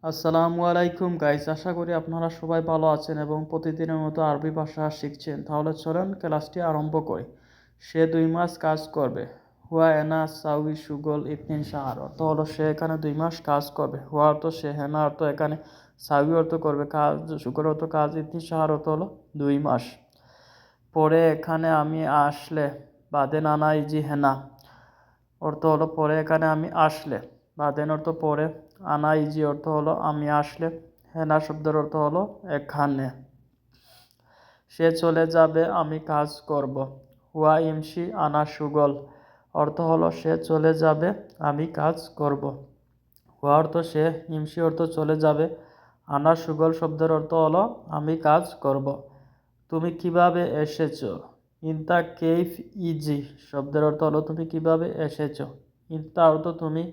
আসসালামু আলাইকুম গাইস, আশা করি আপনারা সবাই ভালো আছেন এবং প্রতিদিনের মতো আরবি ভাষা শিখছেন। তাহলে চলেন ক্লাসটি আরম্ভ করি। সে 2 মাস কাজ করবে। হুয়া এনা সাউই সুগল ইতনিন শাহর, অর্থ হলো সে এখানে 2 মাস কাজ করবে। হুয়া অর্থ সে, হেনা অর্থ এখানে, সাউই অর্থ করবে কাজ, সুগল অর্থ কাজ, ইতনিন শাহর অর্থ হলো 2 মাস। পরে এখানে আমি আসলে, বাদে নানা ইজি হেনা অর্থ হলো পরে এখানে আমি আসলে, বাদেন অর্থ পরে, আনা ইজি অর্থ হলো আমি আসলে, হেনা শব্দের অর্থ হলো এখানে। সে চলে যাবে, আমি কাজ করব। হুয়া ইমশি আনা সুগল অর্থ হলো সে চলে যাবে, আমি কাজ করব। হুয়া অর্থ সে, ইমশি অর্থ চলে যাবে, আনা সুগল শব্দের অর্থ হলো আমি কাজ করব। তুমি কিভাবে এসেছো? ইনতা কেইফ ইজি শব্দের অর্থ হলো তুমি কিভাবে এসেছো। ইনতা অর্থ তুমি,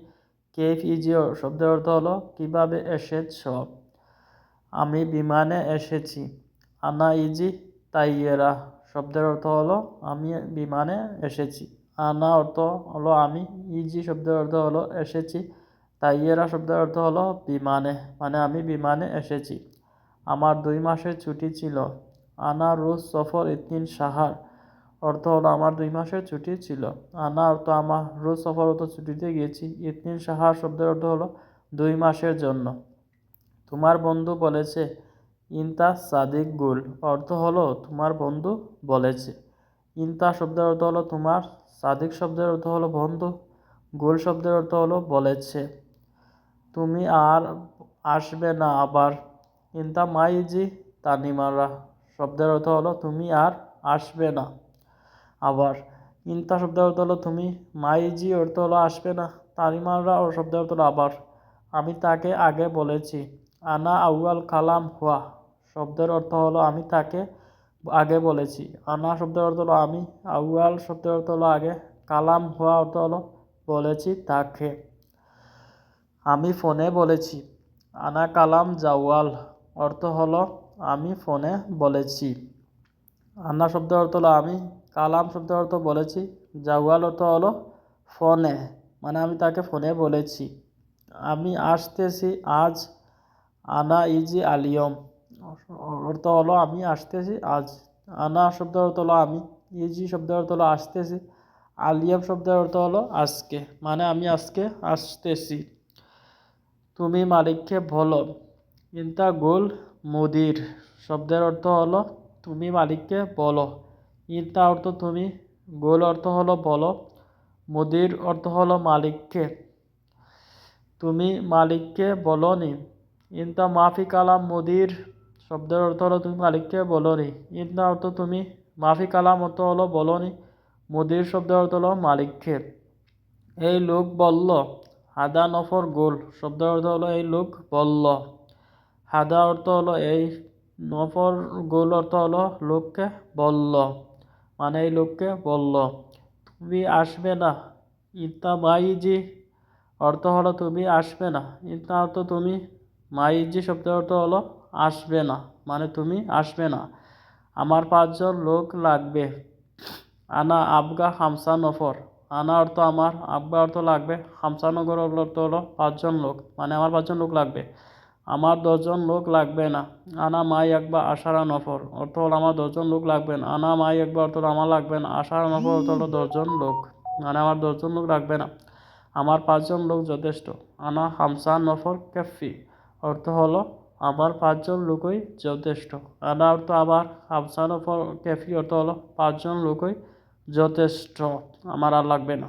কেইফ ইজি শব্দের অর্থ হলো কিভাবে এসেছো। আমি বিমানে এসেছি। আনা ইজি তাইয়েরা শব্দের অর্থ হলো আমি বিমানে এসেছি। আনা অর্থ হলো আমি, ইজি শব্দের অর্থ হলো এসেছি, তাইয়েরা শব্দের অর্থ হলো বিমানে, মানে আমি বিমানে এসেছি। আমার 2 মাসের ছুটি ছিল। আনা রোজ সফর ইতনিন সাহার অর্থ হলো আমার 2 মাসের ছুটি ছিল। আনা অর্থ আমার, রোজ সফর অর্থ ছুটিতে গিয়েছি, ইতনিন সাহার শব্দের অর্থ হলো 2 মাসের জন্য। তোমার বন্ধু বলেছে। ইনতা সাদিক গুল অর্থ হলো তোমার বন্ধু বলেছে। ইনতা শব্দের অর্থ হলো তোমার, সাদিক শব্দের অর্থ হলো বন্ধু, গুল শব্দের অর্থ হলো বলেছে। তুমি আর আসবে না আবার। ইনতা মাইজি তানিমারা শব্দের অর্থ হলো তুমি আর আসবে না আবার। ইনতা শব্দের অর্থ হলো তুমি, মাইজি অর্থ হলো আসবে না, তানিমারা ও শব্দের অর্থ হলো আবার। আমি তাকে আগে বলেছি। আনা আউয়াল কালাম হুয়া শব্দের অর্থ হলো আমি তাকে আগে বলেছি। আনা শব্দের অর্থ হলো আমি, আউয়াল শব্দের অর্থ হলো আগে, কালাম হুয়া অর্থ হলো বলেছি তাকে। আমি ফোনে বলেছি। আনা কালাম জাওয়াল অর্থ হলো আমি ফোনে বলেছি। আনা শব্দের অর্থ হলো আমি, কালাম শব্দের অর্থ বলেছি, জাওয়াল অর্থ হলো ফোনে, মানে আমি তাকে ফোনে বলেছি। আমি আসতেছি আজ। আনা ইজি আলিয়ম অর্থ হলো আমি আসতেছি আজ। আনা শব্দের অর্থ হলো আমি, ইজি শব্দের অর্থ হলো আসতেছি, আলিয়ম শব্দের অর্থ হলো আজকে, মানে আমি আজকে আসতেছি। তুমি মালিককে বলো। ইনতা গুল মুদির শব্দের অর্থ হলো তুমি মালিককে বলো। ইনতা অর্থ তুমি, গুল অর্থ হলো বলো, মুদির অর্থ হলো মালিককে। তুমি মালিককে বলনি। ইনতা মাফি কালাম মুদির শব্দের অর্থ হলো তুমি মালিককে বলনি। ইনতা অর্থ তুমি, মাফি কালাম অর্থ হলো বলনি, মুদির শব্দের অর্থ হলো মালিককে। এই লোক বলল। হাদা নফর গোল শব্দের অর্থ হলো এই লোক বলল। হাদা অর্থ হলো এই, নফর গোল অর্থ হলো লোককে বলল, মানে এই লোককে বলল। তুমি আসবে না। ইতা মাইজি অর্থ হলো তুমি আসবে না। ইতা অর্থ তুমি, মাইজি শব্দের অর্থ হলো আসবে না, মানে তুমি আসবে না। আমার 5জন লোক লাগবে। আনা আবগা হামসা নফর আনা অর্থ আমার, আবগা অর্থ লাগবে, হামসা নগর অর্থ হলো 5জন লোক, মানে আমার 5জন লোক লাগবে। আমার 10জন লোক লাগবে না। আনা মাই একবার আশারা নফর অর্থ হলো আমার 10জন লোক লাগবে না। আনা মাই একবার অর্থ হলো আমার লাগবে না, আশারা নফর অর্থ হলো 10জন লোক, মানে আমার 10জন লোক লাগবে না। আমার 5জন লোক যথেষ্ট। আনা হামসা নফর কাফি অর্থ হলো আমার 5জন লোকই যথেষ্ট। আনা অর্থ আবার, হামসা নফর কাফি অর্থ হলো 5জন লোকই যথেষ্ট, আমার আর লাগবে না।